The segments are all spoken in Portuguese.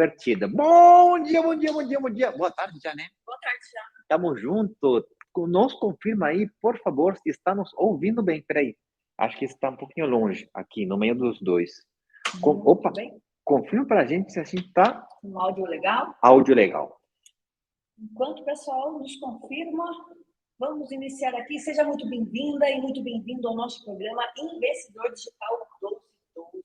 invertida. Bom dia, bom dia, bom dia, bom dia. Boa tarde já, né? Boa tarde já. Tamo junto. Nos confirma aí, por favor, se está nos ouvindo bem. Peraí. Acho que está um pouquinho longe, aqui, no meio dos dois. Opa, Bem. confirma pra gente se a gente tá... Um áudio legal? Áudio legal. Enquanto o pessoal nos confirma, vamos iniciar aqui. Seja muito bem-vinda e muito bem-vindo ao nosso programa Investidor Digital 1212,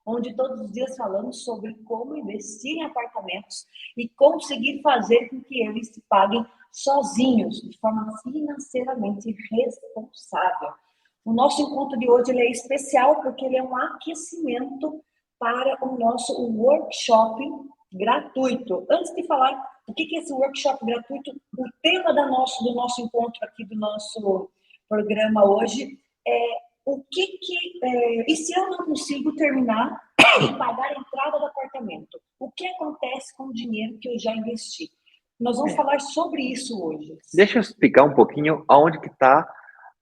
onde todos os dias falamos sobre como investir em apartamentos e conseguir fazer com que eles se paguem sozinhos, de forma financeiramente responsável. O nosso encontro de hoje ele é especial porque ele é um aquecimento para o nosso workshop gratuito. Antes de falar o que é esse workshop gratuito, o tema do nosso encontro aqui, do nosso programa hoje, é e se eu não consigo terminar de pagar a entrada do apartamento? O que acontece com o dinheiro que eu já investi? Nós vamos falar sobre isso hoje. Deixa eu explicar um pouquinho aonde que está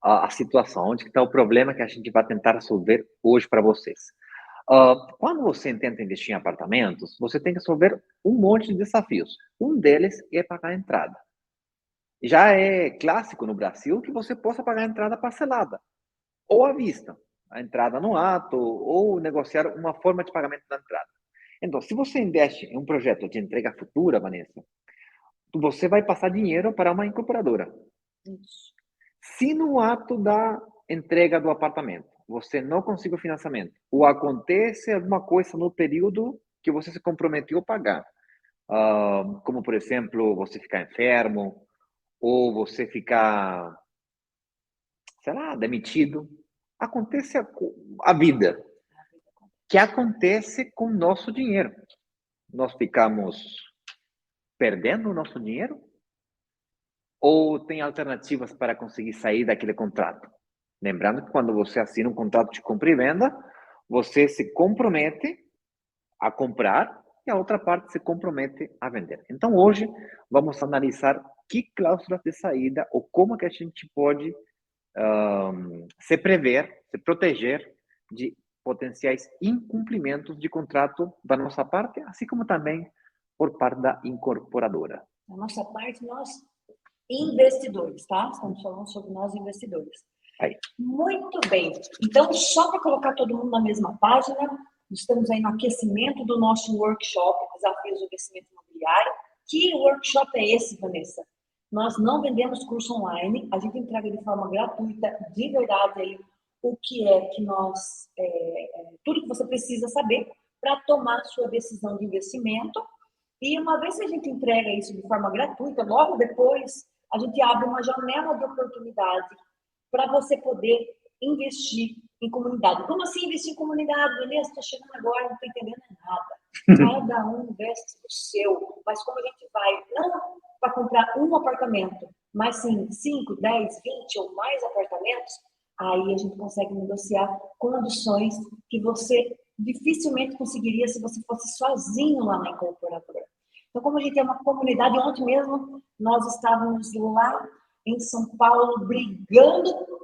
a situação, onde que está o problema que a gente vai tentar resolver hoje para vocês. Quando você tenta investir em apartamentos, você tem que resolver um monte de desafios. Um deles é pagar a entrada. Já é clássico no Brasil que você possa pagar a entrada parcelada ou à vista, a entrada no ato ou negociar uma forma de pagamento da entrada. Então, se você investe em um projeto de entrega futura, Vanessa, você vai passar dinheiro para uma incorporadora. Isso. Se no ato da entrega do apartamento você não conseguiu financiamento ou acontece alguma coisa no período que você se comprometeu a pagar, como, por exemplo, você ficar enfermo ou você ficar, sei lá, demitido, acontece a vida. Que acontece com o nosso dinheiro? Nós ficamos perdendo o nosso dinheiro? Ou tem alternativas para conseguir sair daquele contrato? Lembrando que quando você assina um contrato de compra e venda, você se compromete a comprar e a outra parte se compromete a vender. Então, hoje, vamos analisar que cláusulas de saída ou como que a gente pode se prever, se proteger de potenciais incumprimentos de contrato da nossa parte, assim como também por parte da incorporadora. Da nossa parte, nós investidores, tá? Estamos falando sobre nós investidores. Aí. Muito bem. Então, só para colocar todo mundo na mesma página, estamos aí no aquecimento do nosso workshop, Desafios do Investimento Imobiliário. Que workshop é esse, Vanessa? Nós não vendemos curso online, a gente entrega de forma gratuita, de verdade, aí, o que é que nós... tudo que você precisa saber para tomar a sua decisão de investimento. E uma vez que a gente entrega isso de forma gratuita, logo depois, a gente abre uma janela de oportunidade para você poder investir em comunidade. Como assim investir em comunidade? Beleza, estou chegando agora, não estou entendendo nada. Cada um investe o seu. Mas como a gente vai, não para comprar um apartamento, mas sim 5, 10, 20 ou mais apartamentos, aí a gente consegue negociar condições que você dificilmente conseguiria se você fosse sozinho lá na incorporadora. Então, como a gente é uma comunidade, ontem mesmo nós estávamos lá em São Paulo brigando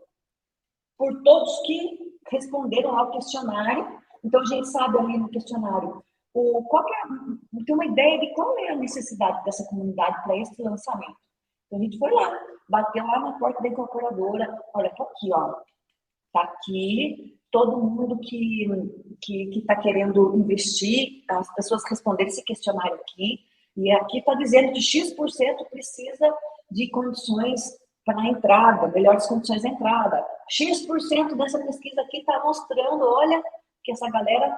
por todos que responderam ao questionário. Então, a gente sabe ali no questionário tem uma ideia de qual é a necessidade dessa comunidade para esse lançamento. Então, a gente foi lá, bateu lá na porta da incorporadora, olha, tô aqui, ó, tá aqui todo mundo que está querendo investir, as pessoas responderam esse questionário aqui, e aqui está dizendo que X% precisa de condições para a entrada, melhores condições de entrada. X% dessa pesquisa aqui está mostrando, olha, que essa galera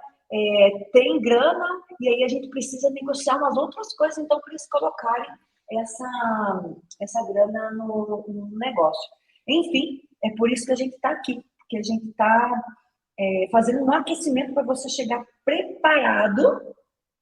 tem grana, e aí a gente precisa negociar umas outras coisas, então, para eles colocarem essa grana no negócio. Enfim, é por isso que a gente está aqui, porque a gente está fazendo um aquecimento para você chegar preparado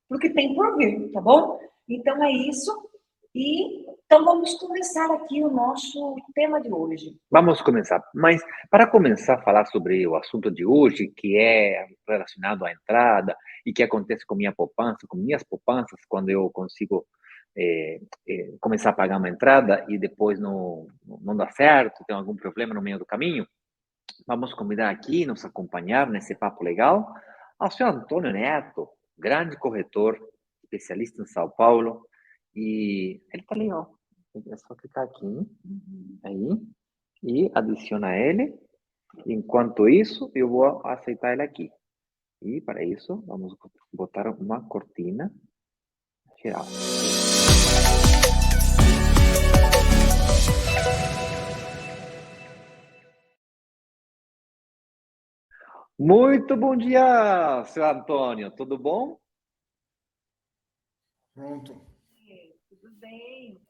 para o que tem por vir, tá bom? Então, é isso. Então, vamos começar aqui o nosso tema de hoje. Vamos começar. Mas, para começar a falar sobre o assunto de hoje, que é relacionado à entrada e que acontece com minha poupança, com minhas poupanças, quando eu consigo começar a pagar uma entrada e depois não dá certo, tem algum problema no meio do caminho, vamos convidar aqui, nos acompanhar nesse papo legal, ao senhor Antônio Neto, grande corretor especialista em São Paulo. E ele tá ali, ó. É só clicar aqui, aí, e adiciona ele. Enquanto isso, eu vou aceitar ele aqui. E para isso, vamos botar uma cortina geral. Muito bom dia, seu Antônio. Tudo bom? Pronto. Tudo bem.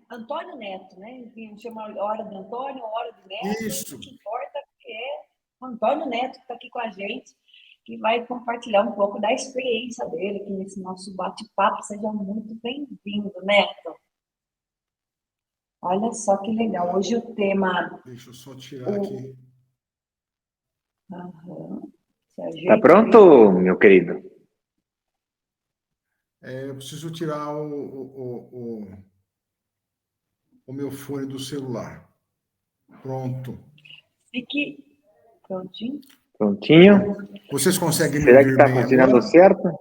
Antônio Neto, né? Chama hora do Antônio, hora do Neto. Isso. O que importa é o Antônio Neto que está aqui com a gente, que vai compartilhar um pouco da experiência dele aqui nesse nosso bate-papo. Seja muito bem-vindo, Neto. Olha só que legal. Hoje o tema... Deixa eu só tirar aqui. Tá pronto, meu querido? Eu preciso tirar o meu fone do celular. Pronto. Fique prontinho. Prontinho? Vocês conseguem me Será que ouvir está bem funcionando agora? certo?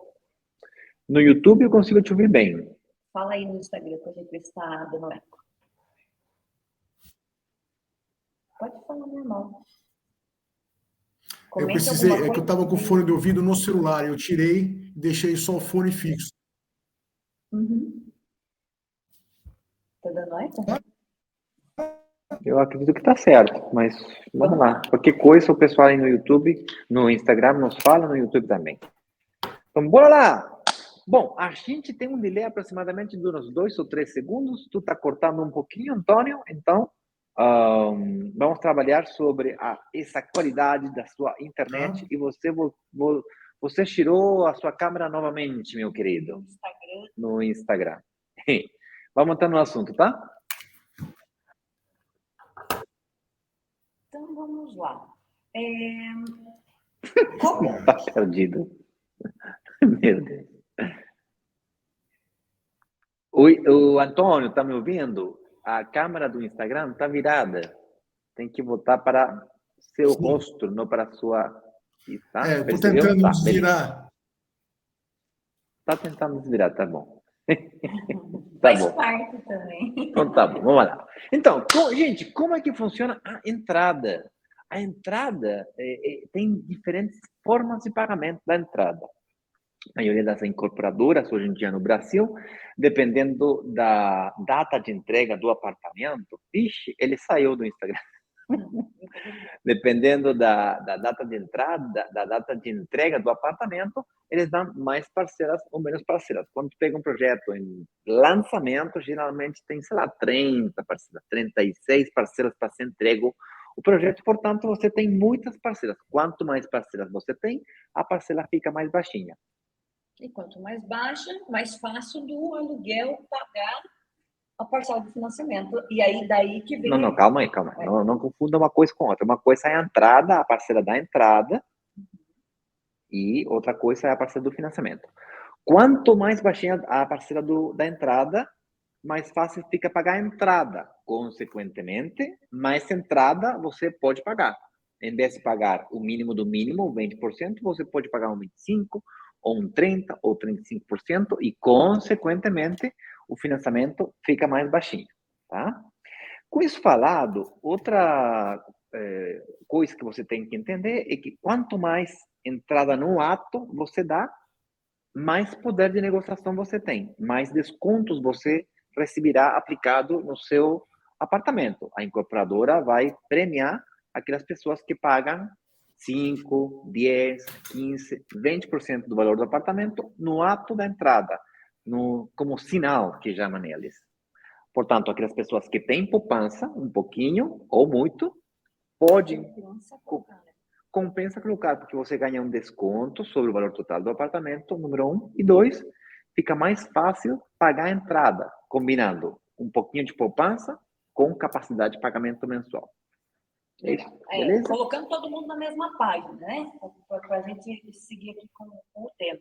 No YouTube eu consigo te ouvir bem. Fala aí no Instagram para a gente ver se está dando eco. Pode falar normal. Eu precisei, é que eu estava com o fone de ouvido no celular. Eu tirei e deixei só o fone fixo. Tá dando eco? Eu acredito que está certo, mas vamos lá. Qualquer coisa, o pessoal aí no YouTube, no Instagram, nos fala, no YouTube também. Então, bora lá! Bom, a gente tem um delay aproximadamente de uns 2 ou 3 segundos. Tu está cortando um pouquinho, Antônio. Então, vamos trabalhar sobre essa qualidade da sua internet. E você tirou a sua câmera novamente, meu querido. No Instagram. Vamos entrar no assunto, tá? Então, vamos lá. Tá perdido. Meu Deus. Oi, o Antônio, tá me ouvindo? A câmera do Instagram tá virada. Tem que voltar para seu rosto, não para sua... Tá? Eu tô tentando desvirar. Tá tentando desvirar, tá bom. Tá Faz bom. Parte também. Então tá bom, vamos lá. Então, gente, como é que funciona a entrada? A entrada tem diferentes formas de pagamento da entrada. A maioria das incorporadoras, hoje em dia no Brasil, dependendo da data de entrega do apartamento, vixe, ele saiu do Instagram. Dependendo da data de entrada, da data de entrega do apartamento, eles dão mais parcelas ou menos parcelas. Quando tu pega um projeto em lançamento, geralmente tem, sei lá, 30 parcelas, 36 parcelas para ser entregue o projeto. Portanto, você tem muitas parcelas. Quanto mais parcelas você tem, a parcela fica mais baixinha. E quanto mais baixa, mais fácil do aluguel pagar a parcela do financiamento. E aí, daí que vem... Não, calma aí. Não confunda uma coisa com outra. Uma coisa é a entrada, a parcela da entrada, e outra coisa é a parcela do financiamento. Quanto mais baixinha a parcela da entrada, mais fácil fica pagar a entrada. Consequentemente, mais entrada você pode pagar. Em vez de pagar o mínimo do mínimo, 20%, você pode pagar um 25%, ou um 30%, ou 35%, e, consequentemente, o financiamento fica mais baixinho, tá? Com isso falado, outra coisa que você tem que entender é que quanto mais entrada no ato você dá, mais poder de negociação você tem, mais descontos você receberá aplicado no seu apartamento. A incorporadora vai premiar aquelas pessoas que pagam 5, 10, 15, 20% do valor do apartamento no ato da entrada, como sinal que chamam eles. Portanto, aquelas pessoas que têm poupança, um pouquinho ou muito, podem compensa colocar, porque você ganha um desconto sobre o valor total do apartamento, número 1. E 2, fica mais fácil pagar a entrada, combinando um pouquinho de poupança com capacidade de pagamento mensual. Beleza? Colocando todo mundo na mesma página, né? Para a gente seguir aqui com o tema.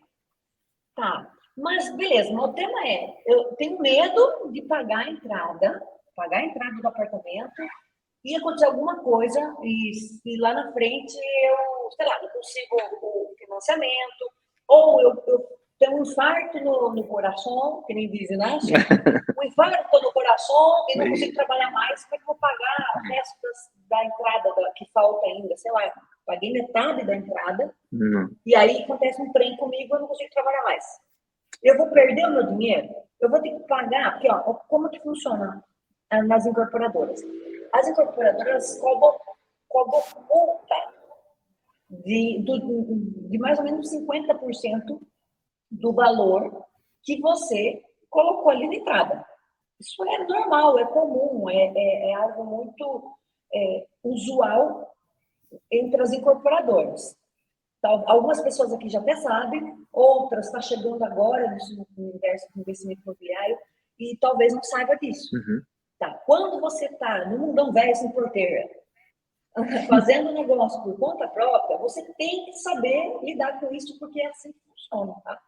Tá, mas beleza, o tema eu tenho medo de pagar a entrada do apartamento e acontecer alguma coisa e se lá na frente eu, sei lá, não consigo o financiamento Ou eu tenho um infarto no coração, que nem dizem, né? Um infarto no coração e não consigo trabalhar mais, como é que eu vou pagar o resto da entrada que falta ainda? Sei lá, paguei metade da entrada, e aí acontece um trem comigo, eu não consigo trabalhar mais. Eu vou perder o meu dinheiro? Eu vou ter que pagar, porque, ó, como que funciona nas incorporadoras? As incorporadoras cobram multa de mais ou menos 50% do valor que você colocou ali na entrada. Isso é normal, é comum, é algo muito usual entre as incorporadoras. Algumas pessoas aqui já até sabem, outras estão chegando agora no universo do investimento imobiliário e talvez não saiba disso. Tá? Quando você está no mundão velho sem porteira, fazendo negócio por conta própria, você tem que saber lidar com isso, porque é assim que funciona, tá?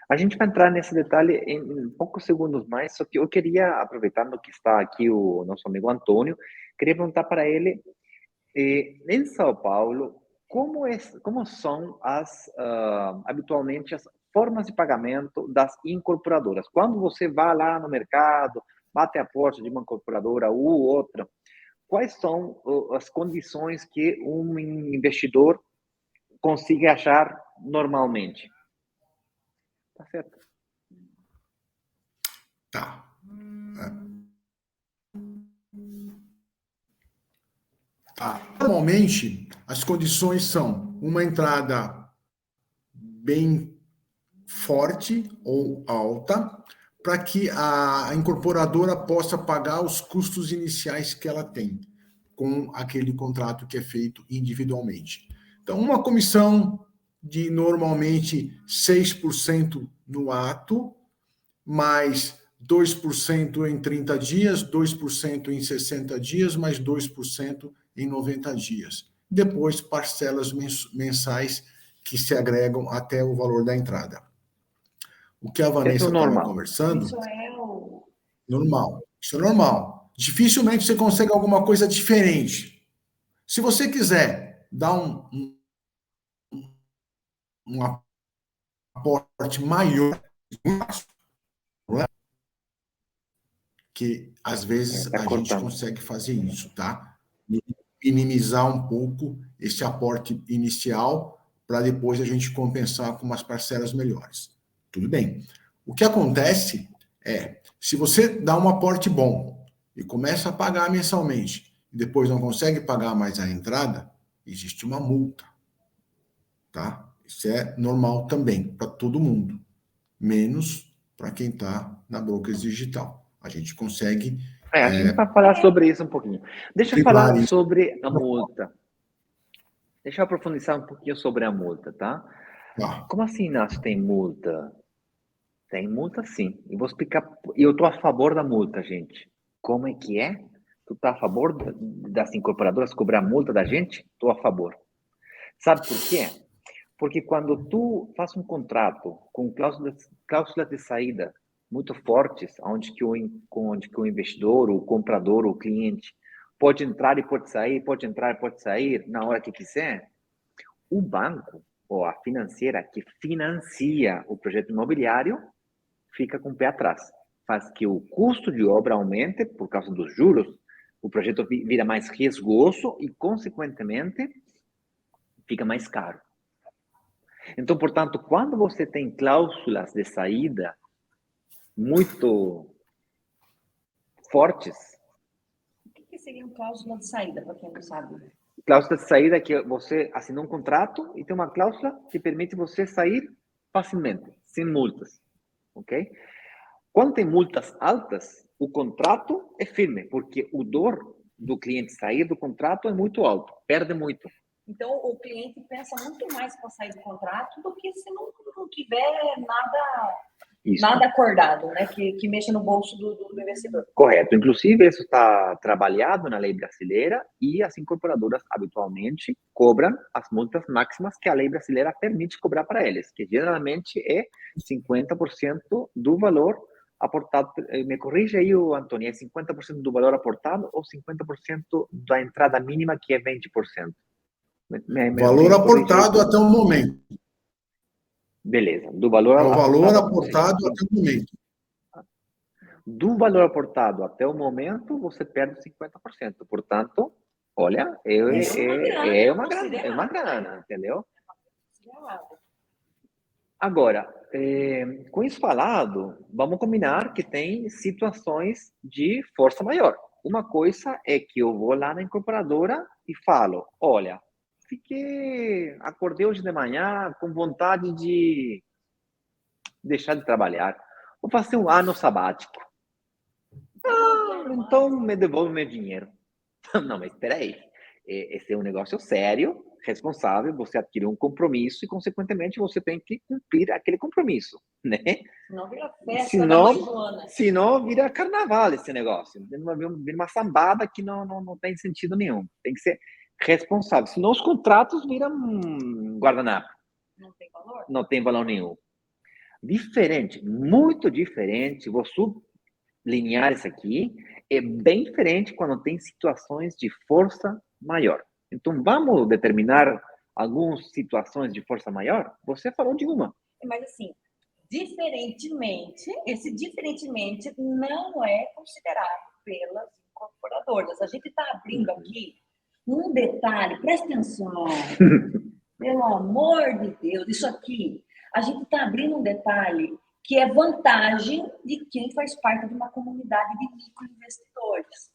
A gente vai entrar nesse detalhe em poucos segundos mais, só que eu queria, aproveitando que está aqui o nosso amigo Antônio, queria perguntar para ele, em São Paulo, como são habitualmente as formas de pagamento das incorporadoras? Quando você vai lá no mercado, bate a porta de uma incorporadora ou outra, quais são as condições que um investidor consegue achar normalmente? Tá certo. Tá. Normalmente, as condições são uma entrada bem forte ou alta, para que a incorporadora possa pagar os custos iniciais que ela tem com aquele contrato que é feito individualmente. Então, uma comissão de normalmente 6% no ato, mais 2% em 30 dias, 2% em 60 dias, mais 2% em 90 dias. Depois, parcelas mensais que se agregam até o valor da entrada. O que a Vanessa estava conversando... Isso é o... Normal. Isso é normal. Dificilmente você consegue alguma coisa diferente. Se você quiser dar um aporte maior, que às vezes a gente consegue fazer isso, tá? Minimizar um pouco esse aporte inicial para depois a gente compensar com umas parcelas melhores. Tudo bem. O que acontece é, se você dá um aporte bom e começa a pagar mensalmente e depois não consegue pagar mais a entrada, existe uma multa, tá? Isso é normal também para todo mundo, menos para quem está na brokerage digital. A gente consegue... a gente vai falar sobre isso um pouquinho. Deixa eu falar sobre a multa. Deixa eu aprofundar um pouquinho sobre a multa, tá? Como assim, Inácio, tem multa? Tem multa, sim. Eu vou explicar. Eu estou a favor da multa, gente. Como é que é? Tu está a favor das incorporadoras cobrar multa da gente? Estou a favor. Sabe por quê? Porque quando tu faz um contrato com cláusulas de saída muito fortes, onde que o investidor, o comprador, o cliente pode entrar e pode sair, pode entrar e pode sair na hora que quiser, o banco ou a financeira que financia o projeto imobiliário fica com o pé atrás. Faz que o custo de obra aumente por causa dos juros, o projeto vira mais riscoso e, consequentemente, fica mais caro. Então, portanto, quando você tem cláusulas de saída muito fortes... O que seria uma cláusula de saída, para quem não sabe? Cláusula de saída é que você assinou um contrato e tem uma cláusula que permite você sair facilmente, sem multas, ok? Quando tem multas altas, o contrato é firme, porque o dor do cliente sair do contrato é muito alto, perde muito. Então, o cliente pensa muito mais para sair do contrato do que se não tiver nada acordado, né? Que mexa no bolso do investidor. Correto. Inclusive, isso está trabalhado na lei brasileira e as incorporadoras habitualmente cobram as multas máximas que a lei brasileira permite cobrar para eles, que geralmente é 50% do valor aportado. Me corrija aí, Antônio, é 50% do valor aportado ou 50% da entrada mínima, que é 20%? Valor aportado até o momento. Beleza. Do valor É o valor aportado, aportado sim. até o momento. Do valor aportado até o momento, você perde 50%. Portanto, olha, é uma grana, entendeu? Agora, com isso falado, vamos combinar que tem situações de força maior. Uma coisa é que eu vou lá na incorporadora e falo, olha, acordei hoje de manhã com vontade de deixar de trabalhar. Vou fazer um ano sabático. Então me devolve meu dinheiro. Não, mas espera aí. Esse é um negócio sério, responsável, você adquiriu um compromisso e, consequentemente, você tem que cumprir aquele compromisso, né? Senão vira festa da mãe Joana. Senão vira carnaval esse negócio. Vira uma sambada que não tem sentido nenhum. Tem que ser responsável. Senão os contratos viram guardanapo. Não tem valor? Não tem valor nenhum. Diferente, muito diferente, vou sublinhar isso aqui, é bem diferente quando tem situações de força maior. Então, vamos determinar algumas situações de força maior? Você falou de uma. Mas, assim, esse diferentemente não é considerado pelas incorporadoras. A gente está abrindo aqui um detalhe, presta atenção, pelo amor de Deus, isso aqui, a gente está abrindo um detalhe que é vantagem de quem faz parte de uma comunidade de microinvestidores.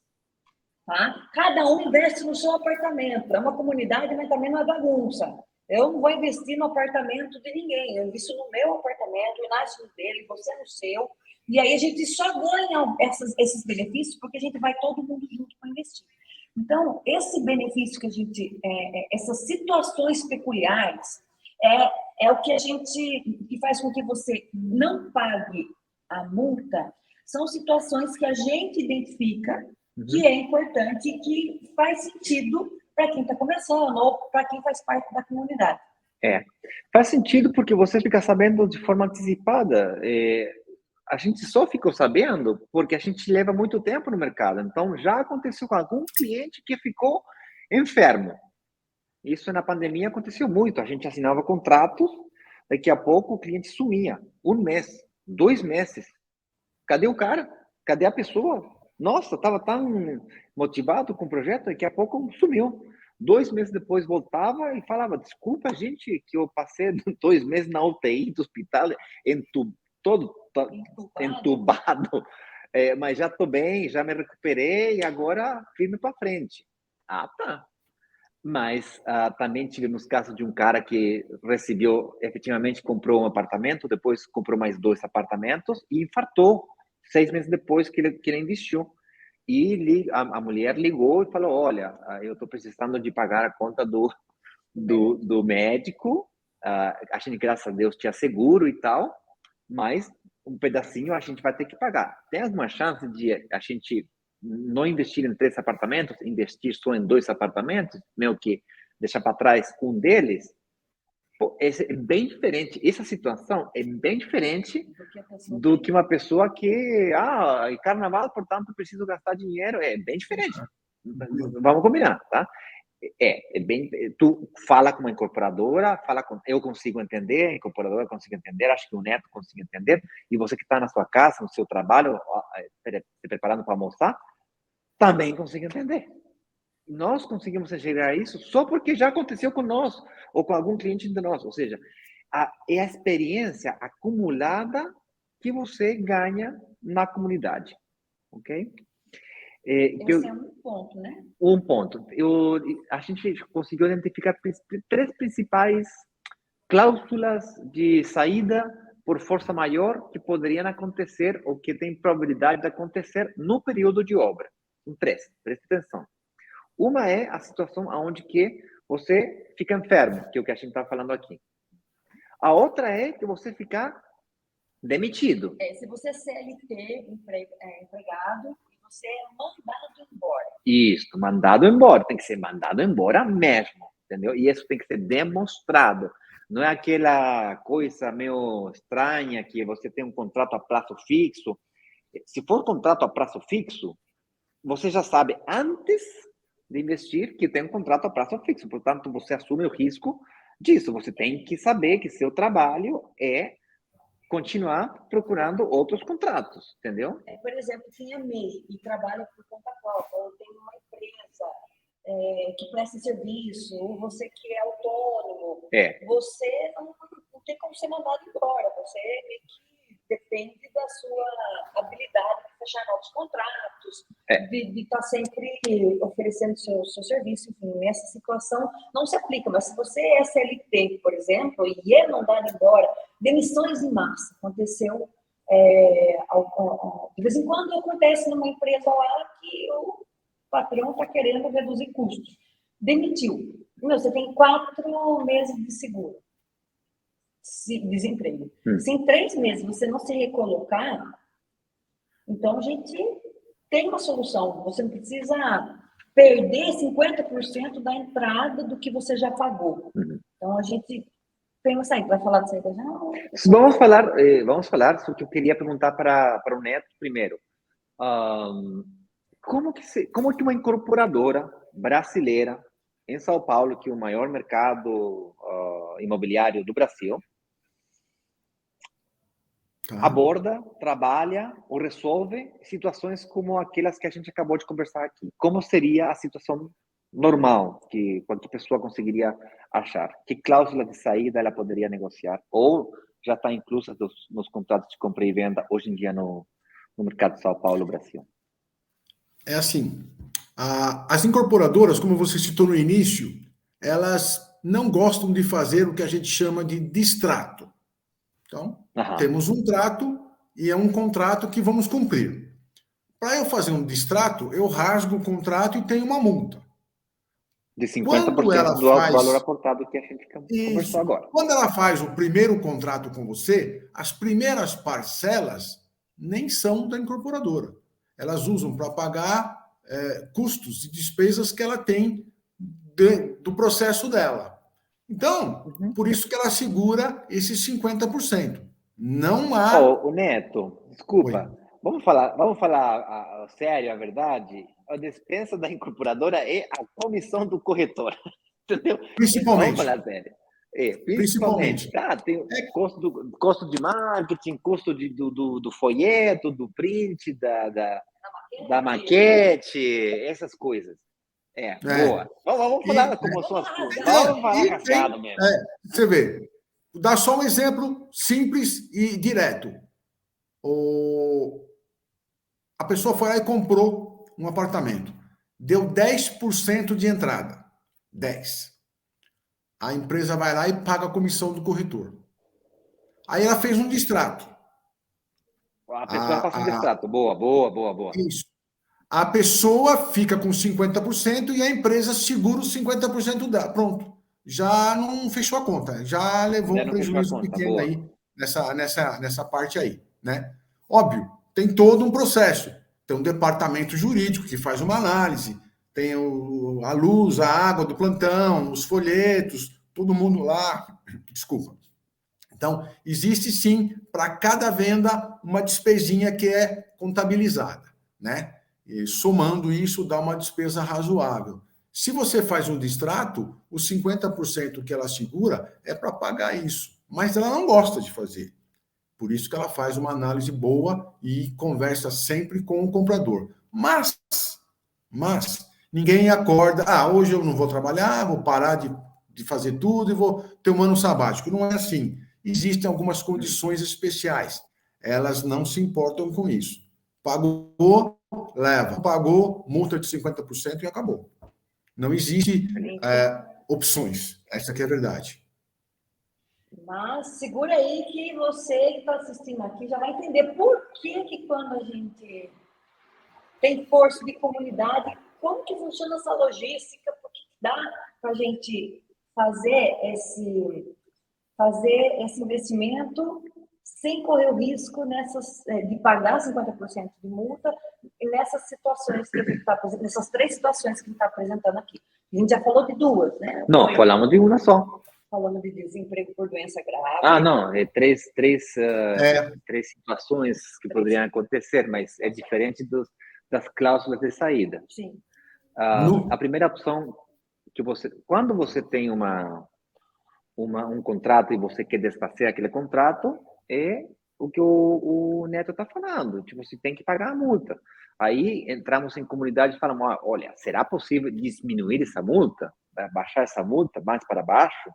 Tá? Cada um investe no seu apartamento. É uma comunidade, mas também não é bagunça. Eu não vou investir no apartamento de ninguém. Eu invisto no meu apartamento, eu nasço no dele, você no seu. E aí a gente só ganha esses benefícios porque a gente vai todo mundo junto para investir. Então, esse benefício que a gente... essas situações peculiares é o que que faz com que você não pague a multa. São situações que a gente identifica que é importante e que faz sentido para quem está começando ou para quem faz parte da comunidade. Faz sentido porque você fica sabendo de forma antecipada. A gente só ficou sabendo porque a gente leva muito tempo no mercado. Então, já aconteceu com algum cliente que ficou enfermo. Isso na pandemia aconteceu muito. A gente assinava contratos, daqui a pouco o cliente sumia. 1 mês, 2 meses. Cadê o cara? Cadê a pessoa? Nossa, estava tão motivado com o projeto, daqui a pouco sumiu. 2 meses depois voltava e falava, desculpa, gente, que eu passei 2 meses na UTI do hospital, todo entubado, mas já estou bem, já me recuperei e agora firme para frente. Ah, tá. Mas também tivemos casos de um cara que efetivamente comprou um apartamento, depois comprou mais 2 apartamentos e infartou 6 meses depois que ele investiu. E a mulher ligou e falou, olha, eu estou precisando de pagar a conta do médico, a gente, graças a Deus, tinha seguro e tal, mas um pedacinho a gente vai ter que pagar. Tem alguma chance de a gente não investir em 3 apartamentos, investir só em 2 apartamentos, meio que deixar para trás um deles? Pô, é bem diferente. Essa situação é bem diferente do que uma pessoa que, carnaval, portanto, preciso gastar dinheiro. É bem diferente. Vamos combinar, tá? Tu fala com uma incorporadora, eu consigo entender, a incorporadora consigo entender, acho que o neto consigo entender, e você que está na sua casa, no seu trabalho, se preparando para almoçar, também consigo entender. Nós conseguimos enxergar isso só porque já aconteceu com nós, ou com algum cliente de nós, ou seja, é a experiência acumulada que você ganha na comunidade, ok? Esse é um ponto, né? Um ponto. A gente conseguiu identificar 3 principais cláusulas de saída por força maior que poderiam acontecer ou que tem probabilidade de acontecer no período de obra. São 3, preste atenção. Uma é a situação onde que você fica enfermo, que é o que a gente está falando aqui. A outra é que você ficar demitido. Se você é CLT, empregado, você é mandado embora. Isso, mandado embora. Tem que ser mandado embora mesmo, entendeu? E isso tem que ser demonstrado. Não é aquela coisa meio estranha que você tem um contrato a prazo fixo. Se for contrato a prazo fixo, você já sabe antes de investir que tem um contrato a prazo fixo. Portanto, você assume o risco disso. Você tem que saber que seu trabalho é continuar procurando outros contratos, entendeu? Por exemplo, quem é MEI e trabalha por conta própria, ou tem uma empresa que presta serviço, ou você que é autônomo, você não tem como ser mandado embora. Você meio que depende da sua habilidade de fechar novos contratos, de estar sempre oferecendo seu serviço. Enfim, nessa situação não se aplica. Mas se você é CLT, por exemplo, e é mandado embora, demissões em massa, aconteceu de vez em quando acontece numa empresa lá que o patrão está querendo reduzir custos. Demitiu. Você tem 4 meses de seguro. Desemprego. Se em 3 meses você não se recolocar, então a gente tem uma solução. Você não precisa perder 50% da entrada do que você já pagou. Então a gente tem uma saída. Vai falar disso aí? Não. Vamos falar sobre o que eu queria perguntar para o Neto primeiro. Como que uma incorporadora brasileira em São Paulo, que é o maior mercado imobiliário do Brasil, aborda, trabalha ou resolve situações como aquelas que a gente acabou de conversar aqui? Como seria a situação normal que qualquer pessoa conseguiria achar? Que cláusula de saída ela poderia negociar? Ou já está inclusa nos contratos de compra e venda hoje em dia no mercado de São Paulo, Brasil? É assim, as incorporadoras, como você citou no início, elas não gostam de fazer o que a gente chama de distrato. Então, temos um trato e é um contrato que vamos cumprir. Para eu fazer um distrato, eu rasgo o contrato e tenho uma multa. De 50% do valor aportado que a gente conversou agora. Quando ela faz o primeiro contrato com você, as primeiras parcelas nem são da incorporadora. Elas usam para pagar custos e despesas que ela tem do processo dela. Então, por isso que ela segura esses 50%. Não há... O Neto, desculpa. Oi. Vamos falar sério, a verdade. A dispensa da incorporadora é a comissão do corretor. Entendeu? Principalmente. Vamos falar sério. Principalmente. Tem custo de marketing, custo do folheto, do print, da maquete, essas coisas. Boa. Vamos falar como são as coisas. Vamos falar rasgado mesmo. Você vê. Dá só um exemplo simples e direto. A pessoa foi lá e comprou um apartamento. Deu 10% de entrada. 10%. A empresa vai lá e paga a comissão do corretor. Aí ela fez um distrato. A pessoa faz um distrato. Boa. Isso. A pessoa fica com 50% e a empresa segura os 50% dela. Pronto. Já não fechou a conta. Já levou um prejuízo pequeno aí nessa parte aí, né? Óbvio, tem todo um processo. Tem um departamento jurídico que faz uma análise, tem a luz, a água do plantão, os folhetos, todo mundo lá. Desculpa. Então, existe sim, para cada venda, uma despesinha que é contabilizada, né? E somando isso, dá uma despesa razoável. Se você faz um distrato, os 50% que ela segura é para pagar isso. Mas ela não gosta de fazer. Por isso que ela faz uma análise boa e conversa sempre com o comprador. Mas ninguém acorda, hoje eu não vou trabalhar, vou parar de fazer tudo e vou ter um ano sabático. Não é assim. Existem algumas condições especiais. Elas não se importam com isso. Pagou, leva. Pagou, multa de 50% e acabou. Não existe opções. Essa que é a verdade. Mas segura aí que você que está assistindo aqui já vai entender por que quando a gente tem força de comunidade, como que funciona essa logística, porque dá para a gente fazer esse investimento sem correr o risco de pagar 50% de multa nessas situações que a gente está apresentando, nessas 3 situações que a gente está apresentando aqui. A gente já falou de 2, né? Não, falamos de uma só. Falando de desemprego por doença grave. Não, é três situações que poderiam acontecer, mas é diferente das cláusulas de saída. Sim. A primeira opção que quando você tem um contrato e você quer desfazer aquele contrato, é o que o Neto está falando. Tipo, você tem que pagar a multa. Aí entramos em comunidade e falamos, olha, será possível diminuir essa multa? Baixar essa multa mais para baixo?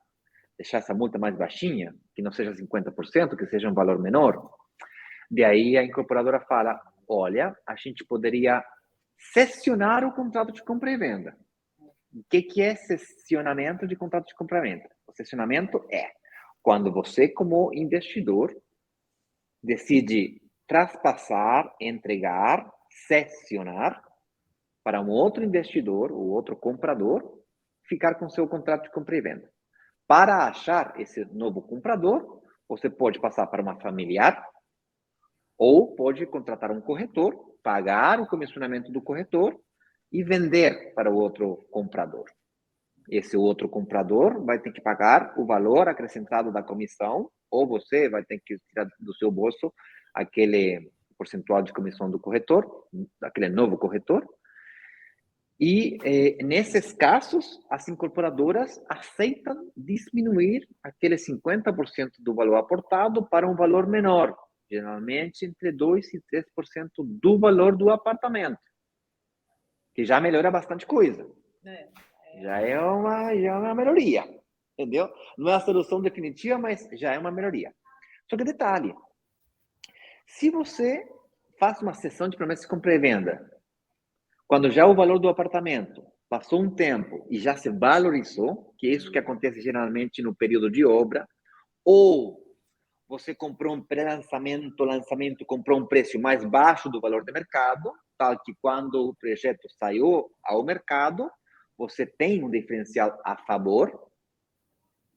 Deixar essa multa mais baixinha? Que não seja 50%, que seja um valor menor? De aí a incorporadora fala, olha, a gente poderia cessionar o contrato de compra e venda. O que é cessionamento de contrato de compra e venda? O cessionamento é quando você, como investidor, decide traspassar, entregar, cessionar para um outro investidor, ou outro comprador, ficar com seu contrato de compra e venda. Para achar esse novo comprador, você pode passar para uma familiar ou pode contratar um corretor, pagar o comissionamento do corretor e vender para o outro comprador. Esse outro comprador vai ter que pagar o valor acrescentado da comissão, ou você vai ter que tirar do seu bolso aquele percentual de comissão do corretor, daquele novo corretor. E nesses casos, as incorporadoras aceitam diminuir aquele 50% do valor aportado para um valor menor, geralmente entre 2% e 3% do valor do apartamento, que já melhora bastante coisa. Já é uma melhoria, entendeu? Não é a solução definitiva, mas já é uma melhoria. Só que detalhe, se você faz uma sessão de promessa de compra e venda, quando já o valor do apartamento passou um tempo e já se valorizou, que é isso que acontece geralmente no período de obra, ou você comprou um pré-lançamento, lançamento comprou um preço mais baixo do valor de mercado, tal que quando o projeto saiu ao mercado, você tem um diferencial a favor,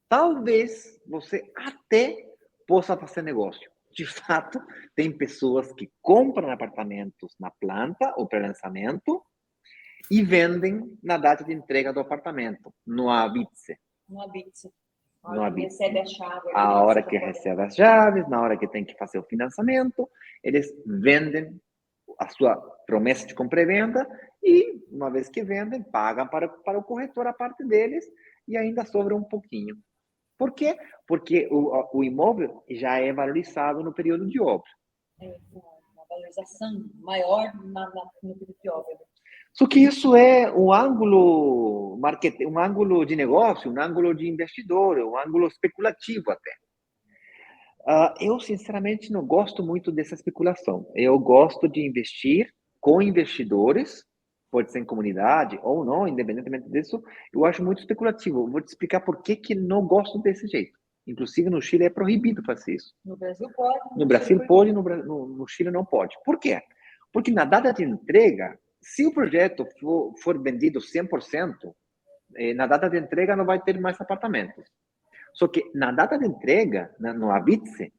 talvez você até possa fazer negócio. De fato, tem pessoas que compram apartamentos na planta, o pré-lançamento, e vendem na data de entrega do apartamento, no Habite. No Habite. No Habite. Recebe a chave. A hora que recebe as chaves, na hora que tem que fazer o financiamento, eles vendem a sua promessa de compra e venda e, uma vez que vendem, pagam para o corretor a parte deles e ainda sobra um pouquinho. Por quê? Porque o imóvel já é valorizado no período de obra. É uma valorização maior no período de obra. Só que isso é um ângulo um ângulo de negócio, um ângulo de investidor, um ângulo especulativo até. Eu, sinceramente, não gosto muito dessa especulação. Eu gosto de investir com investidores, pode ser em comunidade ou não, independentemente disso, eu acho muito especulativo. Vou te explicar por que não gosto desse jeito. Inclusive, no Chile é proibido fazer isso. No Brasil pode. No Brasil pode, no Chile não pode. Por quê? Porque na data de entrega, se o projeto for vendido 100%, na data de entrega não vai ter mais apartamentos. Só que na data de entrega, no Habite,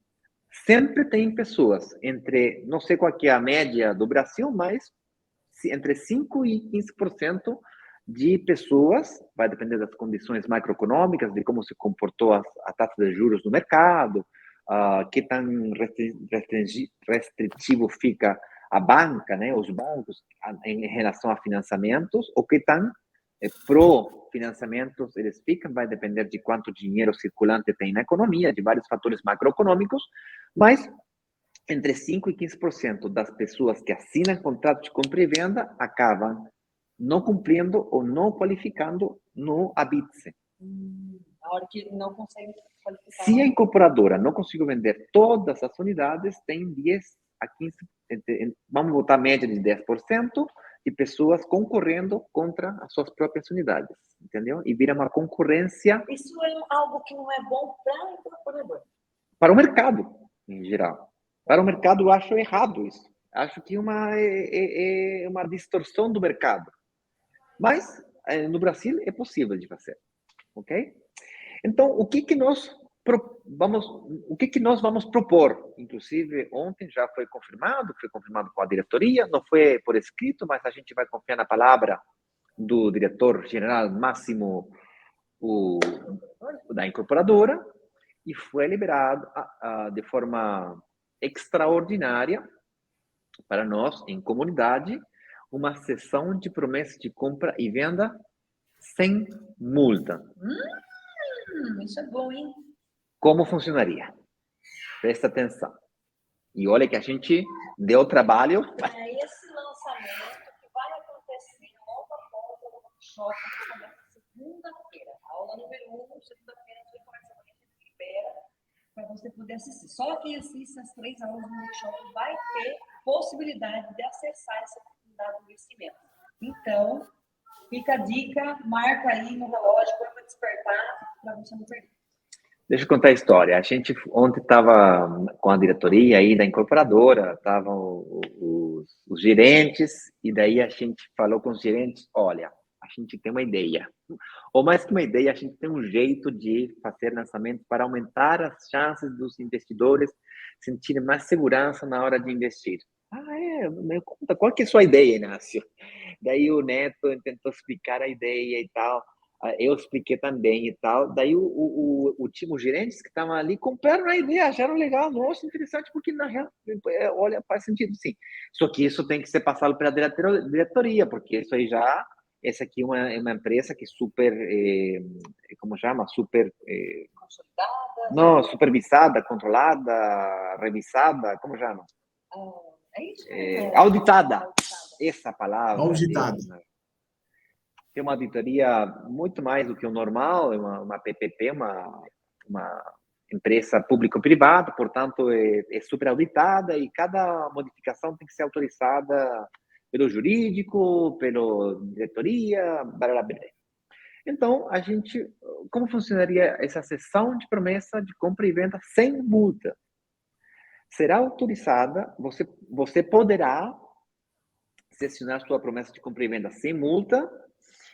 sempre tem pessoas entre, não sei qual que é a média do Brasil, mas entre 5% e 15% de pessoas, vai depender das condições macroeconômicas, de como se comportou a taxa de juros no mercado, que tão restritivo fica a banca, né, os bancos, em relação a financiamentos, ou que tão pro-financiamentos eles ficam, vai depender de quanto dinheiro circulante tem na economia, de vários fatores macroeconômicos, mas entre 5% e 15% das pessoas que assinam contrato de compra e venda acabam não cumprindo ou não qualificando no Habite. A hora que não consegue qualificar. Se a incorporadora não conseguiu vender todas as unidades, tem 10 a 15%, vamos botar a média de 10%, de pessoas concorrendo contra as suas próprias unidades, entendeu? E vira uma concorrência. Isso é algo que não é bom para a incorporadora. Para o mercado, em geral. Para o mercado, eu acho errado isso. Acho que é uma distorção do mercado. Mas, no Brasil, é possível de fazer. Ok? Então, o que nós vamos propor? Inclusive, ontem já foi confirmado com a diretoria, não foi por escrito, mas a gente vai confiar na palavra do diretor-geral Máximo da incorporadora, e foi liberado de forma extraordinária para nós, em comunidade, uma sessão de promessa de compra e venda sem multa. Isso é bom, hein? Como funcionaria? Presta atenção. E olha que a gente deu trabalho. É esse lançamento que vai acontecer logo após o workshop, que começa segunda-feira. Aula número 1, segunda-feira, às 8 horas da manhã, a gente libera para você poder assistir. Só quem assiste as 3 aulas do workshop vai ter possibilidade de acessar essa oportunidade de investimento. Então, fica a dica, marca aí no relógio, põe para despertar, para você não perder. Deixa eu contar a história. A gente ontem estava com a diretoria aí da incorporadora, estavam os gerentes, e daí a gente falou com os gerentes, olha, a gente tem uma ideia. Ou mais que uma ideia, a gente tem um jeito de fazer lançamento para aumentar as chances dos investidores sentirem mais segurança na hora de investir. Me conta, qual que é a sua ideia, Inácio? Daí o Neto tentou explicar a ideia e tal. Eu expliquei também e tal. Daí o time, os gerentes que estavam ali compraram a ideia, acharam legal, nossa, interessante, porque na real, olha, faz sentido sim. Só que isso tem que ser passado pela diretoria, porque isso aí já, essa aqui é uma empresa que super, como chama? Super, Consolidada. não, supervisada, controlada, revisada, como chama? É isso? Auditada. Essa palavra. Auditada. Tem uma auditoria muito mais do que o normal, é uma PPP, uma empresa público-privada, portanto, é super auditada e cada modificação tem que ser autorizada pelo jurídico, pela diretoria, blá, blá, blá. Então, como funcionaria essa sessão de promessa de compra e venda sem multa? Será autorizada, você poderá sessionar sua promessa de compra e venda sem multa,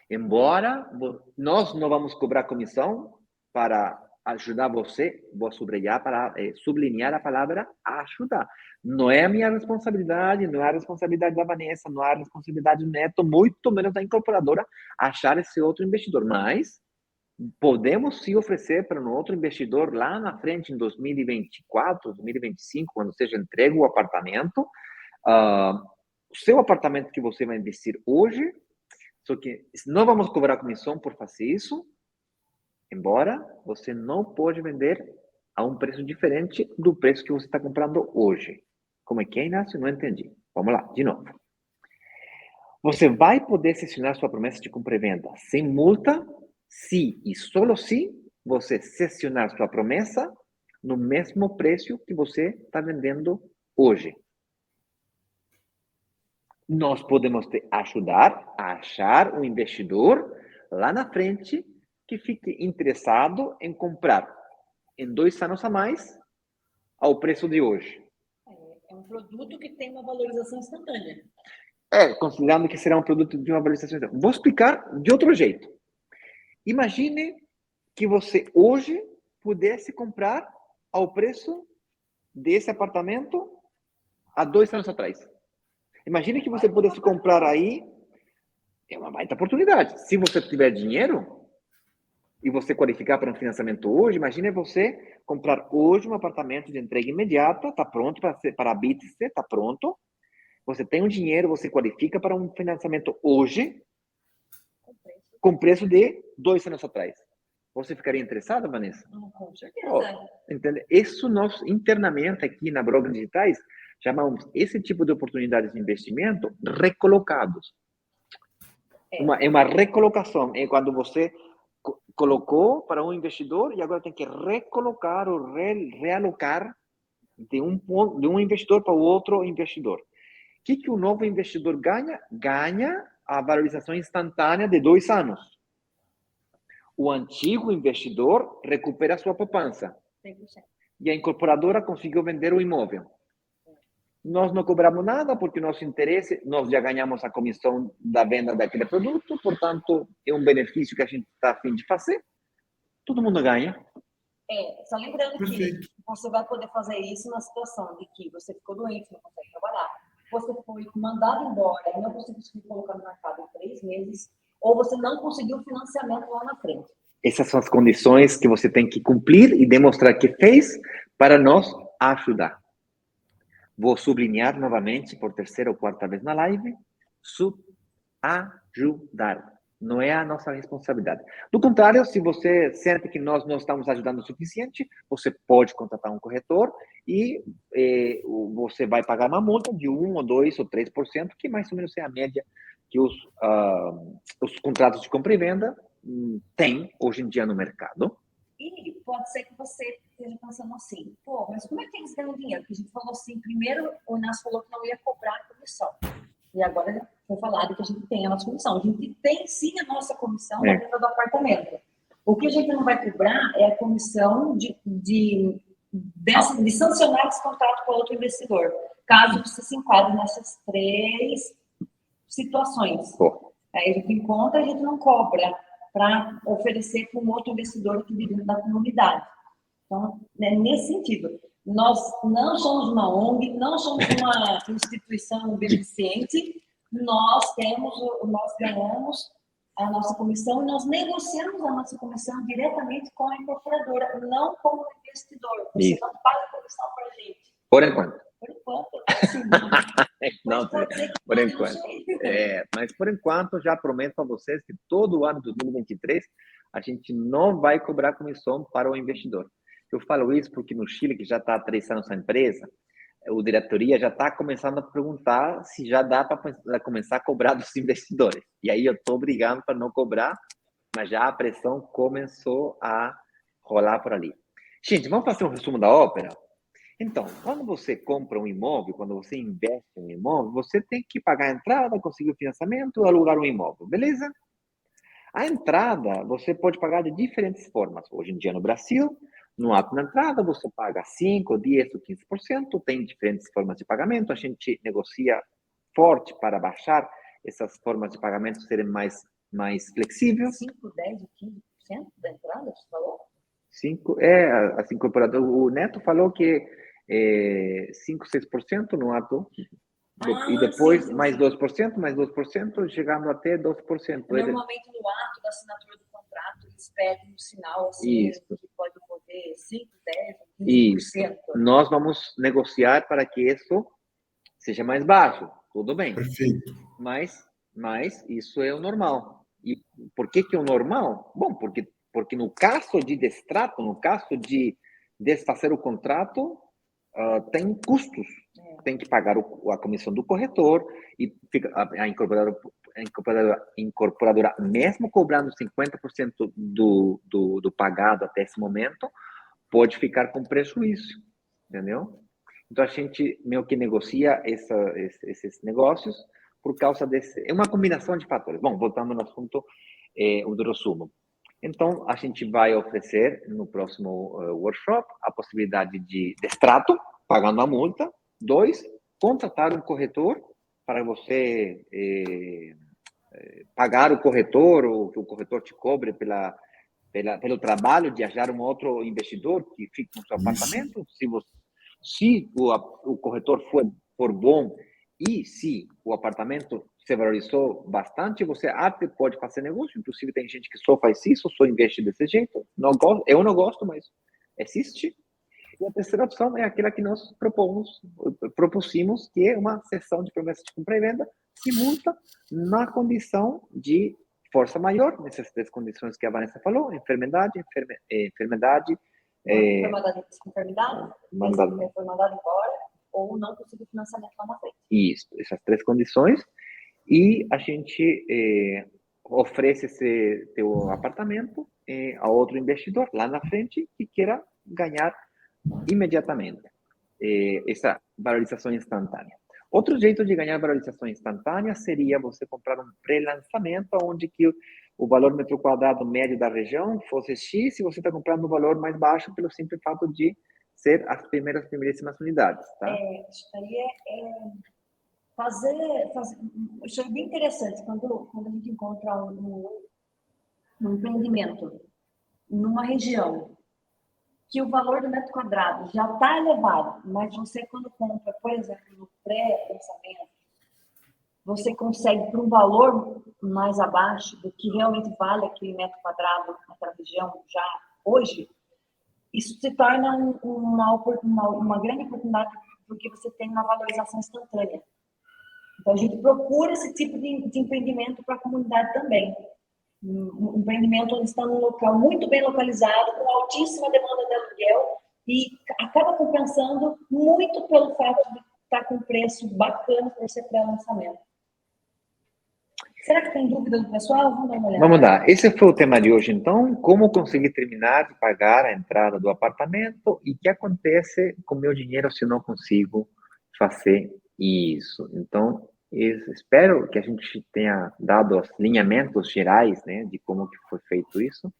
embora nós não vamos cobrar comissão para ajudar você, vou sublinhar a palavra ajudar. Não é a minha responsabilidade, não é a responsabilidade da Vanessa, não é a responsabilidade do Neto, muito menos da incorporadora achar esse outro investidor, mas podemos sim oferecer para um outro investidor lá na frente, em 2024, 2025, quando seja entregue o apartamento, o seu apartamento que você vai investir hoje, só que não vamos cobrar comissão por fazer isso, embora você não pode vender a um preço diferente do preço que você está comprando hoje. Como é que é, Inácio? Não entendi. Vamos lá, de novo. Você vai poder sessionar sua promessa de compra e venda sem multa, se e só se você sessionar sua promessa no mesmo preço que você está vendendo hoje. Nós podemos te ajudar a achar um investidor lá na frente que fique interessado em comprar em 2 anos a mais ao preço de hoje. É um produto que tem uma valorização instantânea. Considerando que será um produto de uma valorização instantânea. Vou explicar de outro jeito. Imagine que você hoje pudesse comprar ao preço desse apartamento há 2 anos atrás. Imagine que você pudesse comprar aí, é uma baita oportunidade. Se você tiver dinheiro e você qualificar para um financiamento hoje, imagine você comprar hoje um apartamento de entrega imediata, está pronto para a BITC, está pronto. Você tem um dinheiro, você qualifica para um financiamento hoje, com preço de 2 anos atrás. Você ficaria interessada, Vanessa? Com certeza. Entende? Isso nós, internamente, aqui na Broker Digitais, chamamos esse tipo de oportunidades de investimento recolocados. É uma recolocação. É quando você colocou para um investidor e agora tem que recolocar ou realocar de um investidor para o outro investidor. O que o novo investidor ganha? Ganha a valorização instantânea de 2 anos. O antigo investidor recupera a sua poupança. 100%. E a incorporadora conseguiu vender o imóvel. Nós não cobramos nada, porque nosso interesse, nós já ganhamos a comissão da venda daquele produto, portanto, é um benefício que a gente está a fim de fazer. Todo mundo ganha. Só lembrando Perfeito. que você vai poder fazer isso na situação de que você ficou doente, não consegue trabalhar, você foi mandado embora e não conseguiu se colocar no mercado em 3 meses, ou você não conseguiu financiamento lá na frente. Essas são as condições que você tem que cumprir e demonstrar que fez para nós ajudar. Vou sublinhar novamente, por terceira ou quarta vez na live, ajudar. Não é a nossa responsabilidade. Do contrário, se você sente que nós não estamos ajudando o suficiente, você pode contratar um corretor e você vai pagar uma multa de 1, ou 2, ou 3%, que mais ou menos é a média que os contratos de compra e venda têm hoje em dia no mercado. E pode ser que você esteja pensando assim, pô, mas como é que eles ganham dinheiro? Porque a gente falou assim, primeiro o Inácio falou que não ia cobrar a comissão. E agora foi falado que a gente tem a nossa comissão. A gente tem sim a nossa comissão na venda do apartamento. O que a gente não vai cobrar é a comissão de sancionar esse contrato com outro investidor, caso você se enquadre nessas 3 situações. Aí a gente encontra, a gente não cobra para oferecer para um outro investidor aqui dentro da comunidade. Então, né, nesse sentido, nós não somos uma ONG, não somos uma instituição beneficente, nós ganhamos a nossa comissão e nós negociamos a nossa comissão diretamente com a incorporadora, não com o investidor. Você não paga comissão para a gente. Por enquanto. Por enquanto, sim. Não, por enquanto. Mas por enquanto, já prometo a vocês que todo o ano de 2023 a gente não vai cobrar comissão para o investidor. Eu falo isso porque no Chile, que já está há 3 anos a empresa, a diretoria já está começando a perguntar se já dá para começar a cobrar dos investidores. E aí eu estou brigando para não cobrar, mas já a pressão começou a rolar por ali. Gente, vamos fazer um resumo da ópera? Então, quando você compra um imóvel, quando você investe em um imóvel, você tem que pagar a entrada, conseguir o financiamento, alugar um imóvel, beleza? A entrada, você pode pagar de diferentes formas. Hoje em dia no Brasil, no ato da entrada, você paga 5%, 10% ou 15%, tem diferentes formas de pagamento, a gente negocia forte para baixar essas formas de pagamento serem mais flexíveis. 5%, 10% ou 15% da entrada, você falou? 5%, assim, o Neto falou que 5%, 6% no ato, e depois sim. mais 2%, chegando até 12%. Normalmente no ato da assinatura do contrato, eles pedem um sinal assim, que pode poder 5%, 10%, 15%. Isso. Nós vamos negociar para que isso seja mais baixo, tudo bem. Perfeito. Mas isso é o normal. E por que é o normal? Bom, porque no caso de destrato, no caso de desfazer o contrato, tem custos. Tem que pagar a comissão do corretor e a incorporadora, mesmo cobrando 50% do pagado até esse momento, pode ficar com prejuízo, entendeu? Então, a gente meio que negocia esses negócios por causa desse... É uma combinação de fatores. Bom, voltando no assunto do resumo. Então, a gente vai oferecer no próximo workshop a possibilidade de extrato, pagando a multa. 2, contratar um corretor para você pagar o corretor, ou que o corretor te cobre pelo trabalho de achar um outro investidor que fique no seu apartamento. Se o corretor for bom e se o apartamento se valorizou bastante, você até pode fazer negócio. Inclusive, tem gente que só faz isso, só investe desse jeito. Eu não gosto, mas existe. E a terceira opção é aquela que nós propusemos, que é uma sessão de promessa de compra e venda e multa na condição de força maior, nessas 3 condições que a Vanessa falou: enfermidade, mandado embora, ou não conseguir financiamento lá na frente. Isso, essas 3 condições. E a gente oferece esse teu apartamento a outro investidor lá na frente que queira ganhar imediatamente essa valorização instantânea. Outro jeito de ganhar valorização instantânea seria você comprar um pré-lançamento, onde que o valor metro quadrado médio da região fosse X, e você está comprando um valor mais baixo pelo simples fato de ser as primeiríssimas unidades. Tá? Isso aí isso é bem interessante, quando a gente encontra um empreendimento numa região que o valor do metro quadrado já está elevado, mas você, quando compra, por exemplo, no pré-lançamento, você consegue por um valor mais abaixo do que realmente vale aquele metro quadrado naquela região já hoje, isso se torna uma grande oportunidade, porque você tem uma valorização instantânea. Então, a gente procura esse tipo de empreendimento para a comunidade também. Um empreendimento onde está num local muito bem localizado, com altíssima demanda de aluguel, e acaba compensando muito pelo fato de estar com preço bacana por ser pré-lançamento. Será que tem dúvida do pessoal? Vamos dar uma olhada. Vamos lá. Esse foi o tema de hoje, então. Como conseguir terminar de pagar a entrada do apartamento e o que acontece com o meu dinheiro se eu não consigo fazer isso. Então, espero que a gente tenha dado os alinhamentos gerais, né, de como que foi feito isso.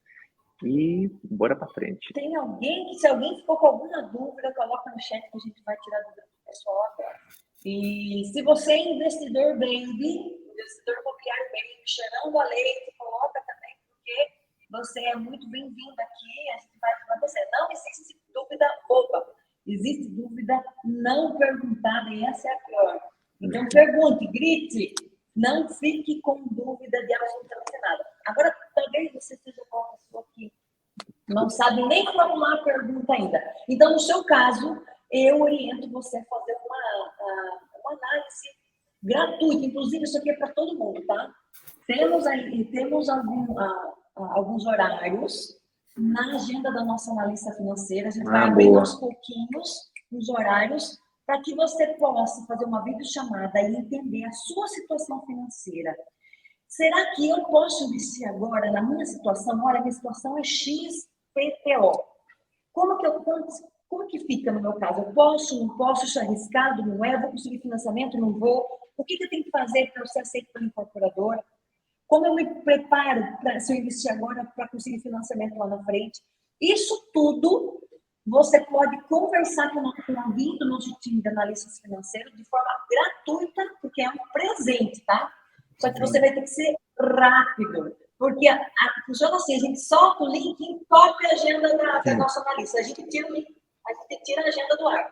E bora para frente. Tem alguém que, se alguém ficou com alguma dúvida, coloca no chat que a gente vai tirar a dúvida do pessoal agora. E se você é investidor baby, investidor imobiliário baby, cheirando a leite, coloca também, porque você é muito bem-vindo aqui, a gente vai ajudar você. Não existe dúvida boba, existe dúvida não perguntada, e essa é a pior. Então, pergunte, grite, não fique com dúvida de absolutamente nada. Agora, talvez você seja uma pessoa que não sabe nem formular a pergunta ainda. Então, no seu caso, eu oriento você a fazer uma análise gratuita. Inclusive, isso aqui é para todo mundo, tá? Temos alguns horários na agenda da nossa analista financeira. A gente vai abrindo aos pouquinhos os horários para que você possa fazer uma videochamada e entender a sua situação financeira. Será que eu posso investir agora na minha situação? Olha, minha situação é XPTO. Como que fica no meu caso? Eu posso, não posso, isso é arriscado, não é? Eu vou conseguir financiamento, não vou? O que eu tenho que fazer para eu ser aceito pela incorporadora? Como eu me preparo para, se eu investir agora, para conseguir financiamento lá na frente? Isso tudo você pode conversar com alguém do nosso time de analistas financeiros de forma gratuita, porque é um presente, tá? Só que você vai ter que ser rápido, porque funciona assim, a gente solta o link e copia a agenda da nossa analista. A gente tira o link, a gente tira a agenda do ar.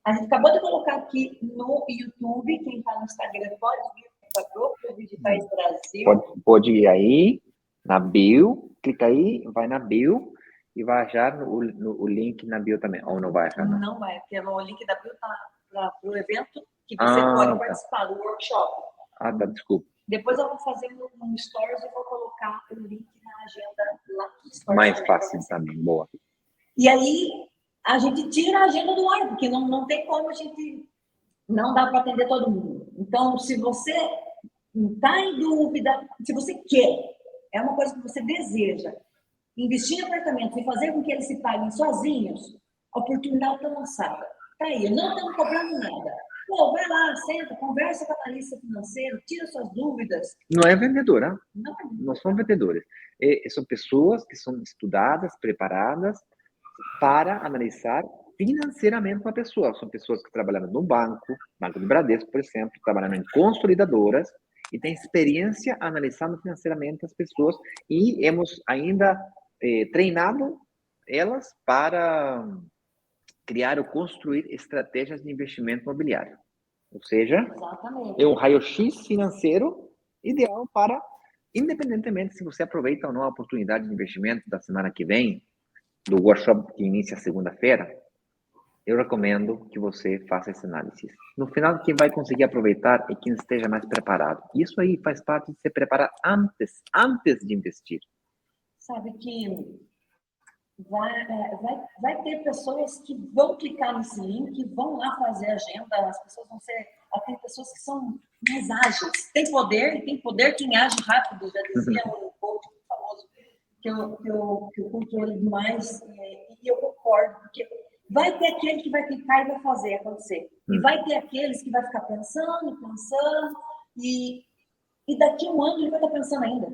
A gente acabou de colocar aqui no YouTube, quem está no Instagram pode vir para o grupo Digitais Brasil. Pode ir aí, na bio, clica aí, vai na bio e vai achar o link na bio também, ou não vai achar? Não vai, porque o link da bio está para o evento que você pode participar do workshop. Tá, desculpa. Depois eu vou fazer um stories e vou colocar o link na agenda lá no stories. Mais fácil também, boa. E aí, a gente tira a agenda do ar, porque não tem como a gente... Não dá para atender todo mundo. Então, se você está em dúvida, se você quer, é uma coisa que você deseja, investir em apartamento e fazer com que eles se paguem sozinhos, a oportunidade está lançada. Está aí, não estamos cobrando nada. Pô, vai lá, senta, conversa com a analista financeira, tira suas dúvidas. Não é vendedora. Não são vendedores. São pessoas que são estudadas, preparadas para analisar financeiramente uma pessoa. São pessoas que trabalharam no Banco do Bradesco, por exemplo, trabalhando em consolidadoras e têm experiência analisando financeiramente as pessoas e hemos ainda treinado elas para criar ou construir estratégias de investimento imobiliário. Ou seja, exatamente. É um raio-x financeiro ideal para, independentemente se você aproveita ou não a oportunidade de investimento da semana que vem, do workshop que inicia segunda-feira, eu recomendo que você faça essa análise. No final, quem vai conseguir aproveitar é quem esteja mais preparado. Isso aí faz parte de se preparar antes de investir. Sabe que vai ter pessoas que vão clicar nesse link, vão lá fazer agenda, as pessoas vão ser... Tem pessoas que são mais ágeis. Tem poder quem age rápido, já dizia um coach muito famoso, que eu controle demais, e eu concordo, porque vai ter aquele que vai clicar e vai fazer acontecer. E vai ter aqueles que vai ficar pensando, e daqui a um ano ele vai estar pensando ainda.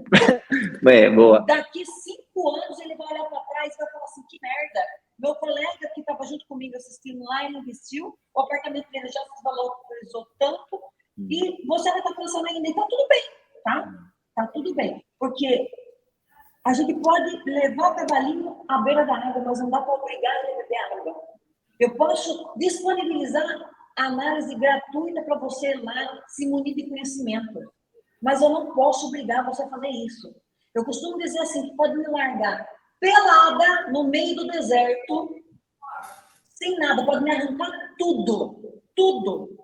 Boa. Daqui 5 anos ele vai olhar para trás e vai falar assim, que merda. Meu colega que estava junto comigo assistindo lá, ele investiu, o apartamento dele já se valorizou tanto, e você vai estar pensando ainda, então tudo bem, tá? Tá tudo bem. Porque a gente pode levar o cavalinho à beira da água, mas não dá para obrigar ele a beber água. Eu posso disponibilizar a análise gratuita para você lá se munir de conhecimento. Mas eu não posso obrigar você a fazer isso. Eu costumo dizer assim, que pode me largar pelada no meio do deserto, sem nada, pode me arrancar tudo.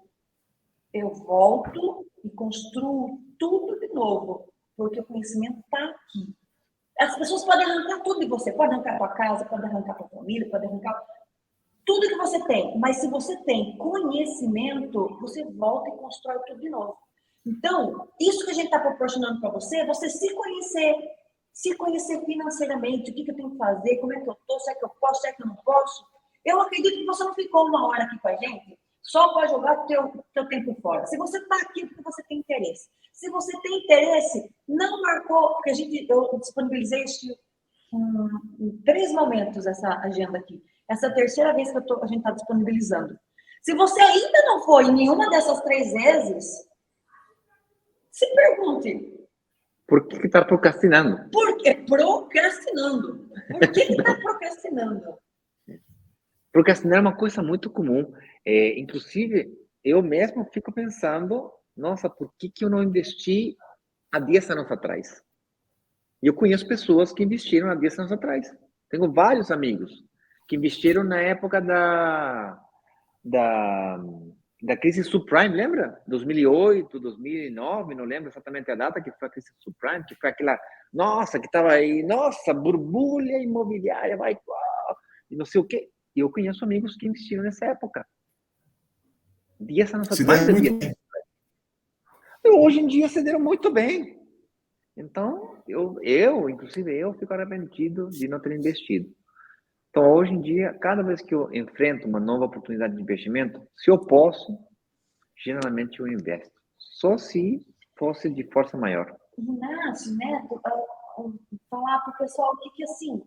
Eu volto e construo tudo de novo, porque o conhecimento está aqui. As pessoas podem arrancar tudo de você, pode arrancar a tua casa, pode arrancar a tua família, pode arrancar tudo que você tem. Mas se você tem conhecimento, você volta e constrói tudo de novo. Então, isso que a gente está proporcionando para você é você se conhecer financeiramente, o que eu tenho que fazer, como é que eu estou, se é que eu posso, se é que eu não posso. Eu acredito que você não ficou uma hora aqui com a gente só para jogar o teu tempo fora. Se você está aqui, porque você tem interesse. Se você tem interesse, não marcou, porque eu disponibilizei em 3 momentos essa agenda aqui. Essa é a terceira vez que a gente está disponibilizando. Se você ainda não foi em nenhuma dessas 3 vezes, se pergunte. Por que está procrastinando? Por que procrastinando? Por que está procrastinando? Procrastinar é uma coisa muito comum. Inclusive, eu mesmo fico pensando, nossa, por que eu não investi há 10 anos atrás? E eu conheço pessoas que investiram há 10 anos atrás. Tenho vários amigos que investiram na época da crise subprime, lembra? 2008, 2009, não lembro exatamente a data que foi a crise subprime, que foi aquela, nossa, que estava aí, nossa, borbulha imobiliária, vai, e não sei o quê. E eu conheço amigos que investiram nessa época. 10 anos atrás. E hoje em dia se deram muito bem. Então, inclusive eu fico arrependido de não ter investido. Então, hoje em dia, cada vez que eu enfrento uma nova oportunidade de investimento, se eu posso, geralmente eu investo. Só se fosse de força maior. Inácio, né? Falar para o pessoal que assim,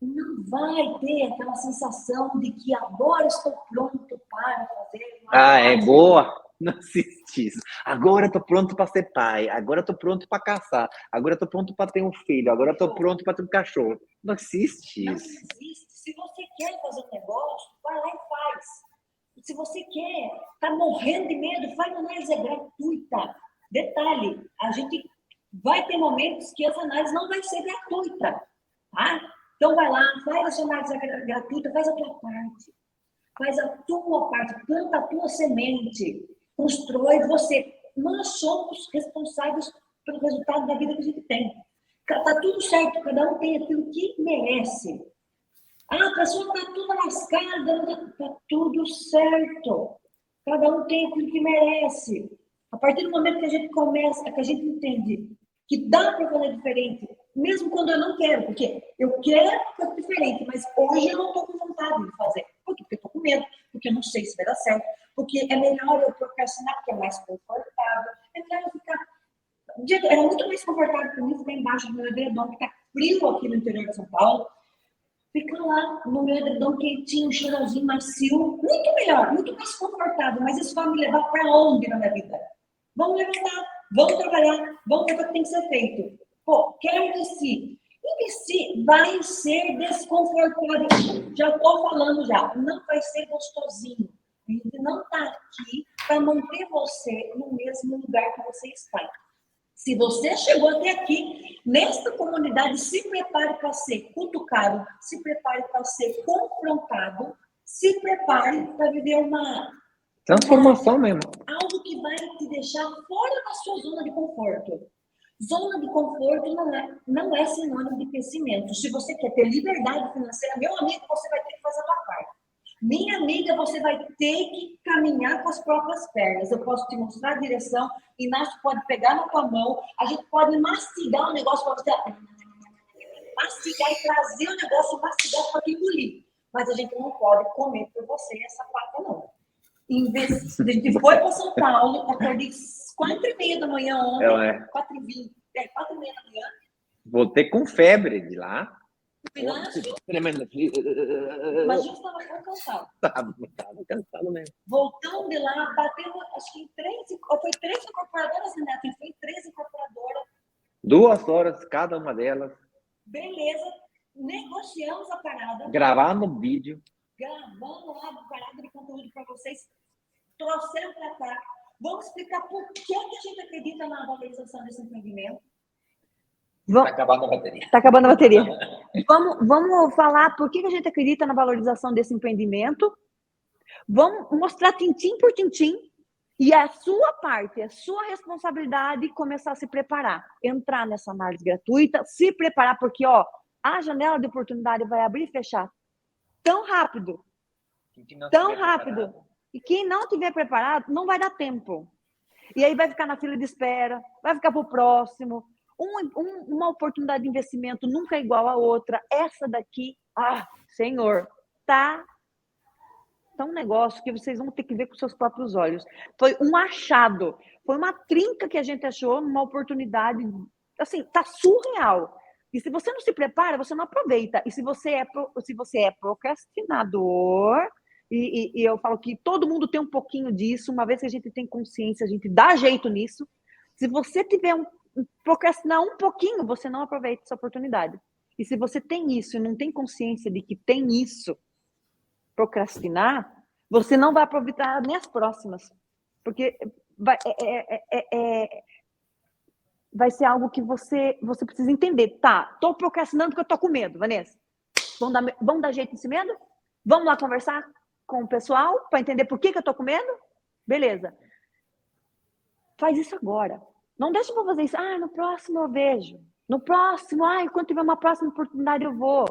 não vai ter aquela sensação de que agora estou pronto para fazer. É boa. Não assiste isso. Agora estou pronto para ser pai. Agora estou pronto para casar. Agora estou pronto para ter um filho. Agora estou pronto para ter um cachorro. Não existe isso. Não existe. Se você quer fazer um negócio, vai lá e faz. Se você quer, está morrendo de medo, faz uma análise gratuita. Detalhe, a gente vai ter momentos que essa análise não vai ser gratuita, tá? Então vai lá, faz a sua análise gratuita, faz a tua parte. Faz a tua parte, planta a tua semente, constrói você. Nós somos responsáveis pelo resultado da vida que a gente tem. Está tudo certo, cada um tem aquilo que merece. A pessoa está tudo lascada, está tudo certo. Cada um tem aquilo que merece. A partir do momento que a gente começa, que a gente entende que dá para fazer diferente, mesmo quando eu não quero, porque eu quero fazer diferente, mas hoje eu não estou com vontade de fazer. Por quê? Porque eu estou com medo, porque eu não sei se vai dar certo, porque é melhor eu procrastinar, porque é mais confortável. É melhor eu ficar... Era muito mais confortável para mim ficar embaixo do meu edredom, que está frio aqui no interior de São Paulo. Ficar lá no meu edredom quentinho, cheirosinho, macio. Muito melhor, muito mais confortável. Mas isso vai me levar para onde na minha vida? Vamos levantar, vamos trabalhar, vamos ver o que tem que ser feito. Pô, quero investir. Investir vai ser desconfortável. Já estou falando já. Não vai ser gostosinho. A gente não está aqui para manter você no mesmo lugar que você está. Se você chegou até aqui, nesta comunidade, se prepare para ser cutucado, se prepare para ser confrontado, se prepare para viver uma transformação mesmo. Algo que vai te deixar fora da sua zona de conforto. Zona de conforto não é sinônimo de crescimento. Se você quer ter liberdade financeira, meu amigo, você vai ter que fazer a sua parte. Minha amiga, você vai ter que caminhar com as próprias pernas. Eu posso te mostrar a direção, Inácio pode pegar na tua mão, a gente pode mastigar o negócio para você... Mastigar e trazer o negócio, mastigar para engolir. Mas a gente não pode comer por você essa parte, não. A gente foi para São Paulo, acordei 4h30 da manhã ontem, 4h20, 4h30 da manhã. Voltei com febre de lá. Inácio, tremendo. imagina que estava cansado. Estava cansado mesmo. Voltando de lá, bateu, acho que foi 3 incorporadoras, né? Foi 3 incorporadoras. 2 horas cada uma delas. Beleza, negociamos a parada. Gravando vídeo. Gravando lá a parada de conteúdo para vocês. Trouxeram para cá. Vamos explicar por que a gente acredita na valorização desse empreendimento. Está acabando a bateria. Está acabando a bateria. Vamos falar por que a gente acredita na valorização desse empreendimento. Vamos mostrar tintim por tintim E é a sua parte, é a sua responsabilidade começar a se preparar. Entrar nessa análise gratuita, se preparar, porque a janela de oportunidade vai abrir e fechar tão rápido. E quem não estiver preparado, não vai dar tempo. E aí vai ficar na fila de espera, vai ficar para o próximo. Uma oportunidade de investimento nunca é igual a outra. Essa daqui, Senhor, tá um negócio que vocês vão ter que ver com seus próprios olhos. Foi um achado, foi uma trinca que a gente achou numa oportunidade, assim, tá surreal. E se você não se prepara, você não aproveita. E se você é procrastinador, e eu falo que todo mundo tem um pouquinho disso, uma vez que a gente tem consciência, a gente dá jeito nisso. Se você tiver procrastinar um pouquinho, você não aproveita essa oportunidade. E se você tem isso e não tem consciência de que tem isso, procrastinar, você não vai aproveitar nem as próximas. Porque vai ser algo que você precisa entender. Tá, estou procrastinando porque eu estou com medo, Vanessa. Vamos dar jeito nesse medo? Vamos lá conversar com o pessoal para entender por que eu estou com medo? Beleza. Faz isso agora. Não deixa para fazer isso. No próximo eu vejo. No próximo, quando tiver uma próxima oportunidade eu vou.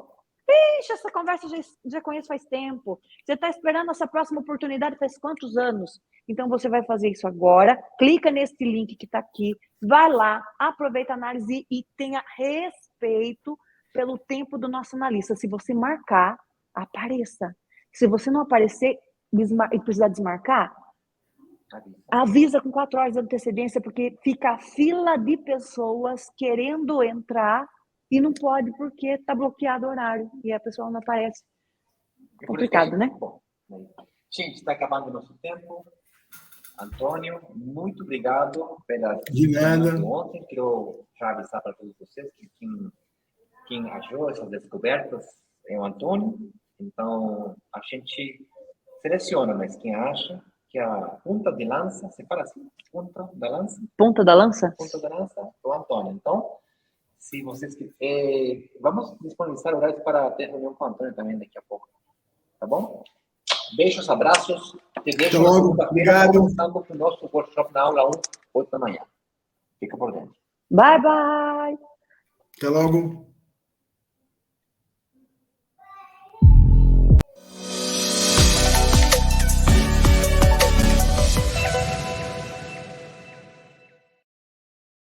Ixi, essa conversa eu já conheço faz tempo. Você está esperando essa próxima oportunidade faz quantos anos? Então, você vai fazer isso agora. Clica nesse link que está aqui. Vai lá, aproveita a análise e tenha respeito pelo tempo do nosso analista. Se você marcar, apareça. Se você não aparecer e precisar desmarcar, avisa com 4 horas de antecedência, porque fica a fila de pessoas querendo entrar e não pode porque está bloqueado o horário e a pessoa não aparece. Complicado, né? Bom, gente, está acabando o nosso tempo. Antônio, muito obrigado pela de ontem. Quero já avisar para todos vocês que quem achou essas descobertas é o Antônio. Então, a gente seleciona, mas quem acha que a ponta de lança, você fala assim? Ponta da lança? Ponta da lança? Ponta da lança é o Antônio. Então, se vocês vamos disponibilizar horários para ter reunião com o Antônio também daqui a pouco. Tá bom? Beijos, abraços. Te deixo na segunda-feira começando com o nosso workshop na aula 1, 8 da manhã. Fica por dentro. Bye, bye. Até logo.